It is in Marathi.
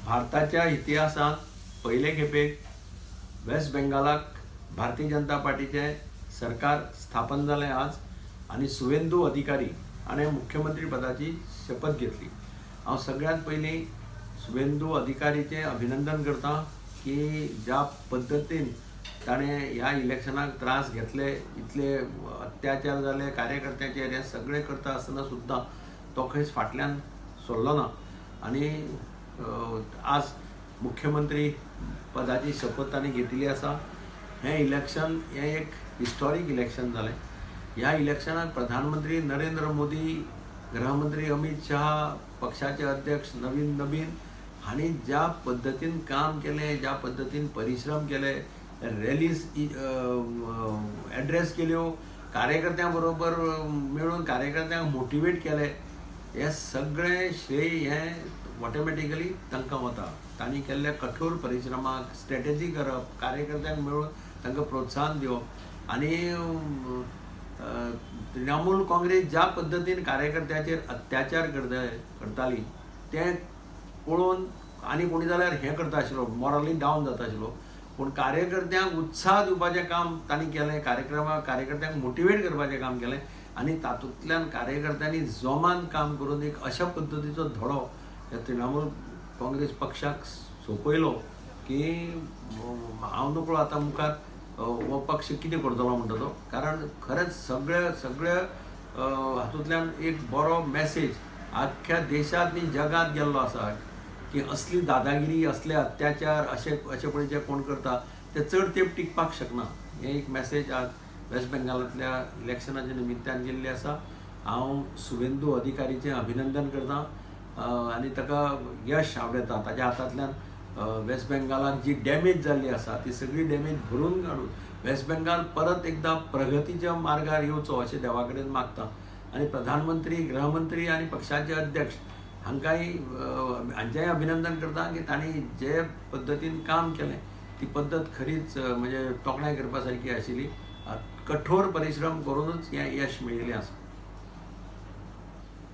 भारताच्या इतिहासात पहिले खेपेक वेस्ट बेंगालाक भारतीय जनता पार्टीचे सरकार स्थापन जालें आज आणि सुवेंदू अधिकारी हाणें मुख्यमंत्री पदाची शपथ घेतली। हांव सगळ्यांत पयलीं सुवेंदू अधिकारीचें अभिनंदन करता की ज्या पद्दतीन ताणें ह्या इलेक्शनाक त्रास घेतले, इतले अत्याचार जाले कार्यकर्त्यांचेर, हे सगळें करता आसतना सुद्दां तो खंयच फाटल्यान सरलो ना आनी आज मुख्यमंत्री पदाची शपथ ताणें घेतली आसा। हें इलेक्शन हें एक हिस्टॉरीक इलेक्शन जालें। ह्या इलेक्शनाक प्रधानमंत्री नरेंद्र मोदी, गृहमंत्री अमित शाह, पक्षाचे अध्यक्ष नवीन नबीन हांणी ज्या पद्दतीन काम केलें, ज्या पद्दतीन परिश्रम केले, रॅलीज एड्रेस केल्यो, कार्यकर्त्यां बरोबर मेळून कार्यकर्त्यांक मोटिवेट केले, हे सगळें श्रेय हें ऑटोमॅटिकली तांकां वता। तांणी केल्ल्या कठोर परिश्रमाक स्ट्रॅटेजी करप, कार्यकर्त्यांक मेळून तांकां प्रोत्साहन दिवप आनी तृणमूल काँग्रेस ज्या पद्दतीन कार्यकर्त्यांचेर अत्याचार करताली तें पळोवन आनी कोणी जाल्यार हें करता आशिल्लो, मॉरली डावन जाता आशिल्लो, पूण कार्यकर्त्यांक उत्साह दिवपाचें काम तांणी केलें, कार्यकर्त्यांक मोटिवेट करपाचें काम केलें आनी तातूंतल्यान कार्यकर्त्यांनी जोमान काम करून एक अशा पद्दतीचो धडो ह्या तृणमूल काँग्रेस पक्षाक सोंपयलो की हांव नकळो आतां मुखार हो पक्ष कितें करतलो म्हणटा तो, कारण खरेंच सगळ्या हातूंतल्यान एक बरो मॅसेज आख्ख्या देशांत आनी जगात गेल्लो आसा की असली दादागिरी, असले अत्याचार अशे पळय जे कोण करता ते चड तेंप टिकपाक शकना। हें एक मॅसेज आज वेस्ट बेंगालांतल्या इलेक्शनाच्या निमित्तान गेल्ली आसा। हांव सुवेंदू अधिकारीचें अभिनंदन करतां आनी ताका यश आवडटा। ताच्या हातांतल्यान वेस्ट बेंगालाक जी डॅमेज जाल्ली आसा ती सगळी डॅमेज भरून काडून वेस्ट बेंगाल परत एकदा प्रगतीच्या मार्गार येवचो अशें देवा कडेन मागता आनी प्रधानमंत्री, गृहमंत्री आनी पक्षाचे अध्यक्ष हांकांय हांचेंय अभिनंदन करता की तांणी जे पद्दतीन काम केलें ती पद्दत खरीच म्हणजे तोखणाय करपा सारकी आशिल्ली। कठोर परिश्रम करूनच हें यश मेळिल्लें आसा।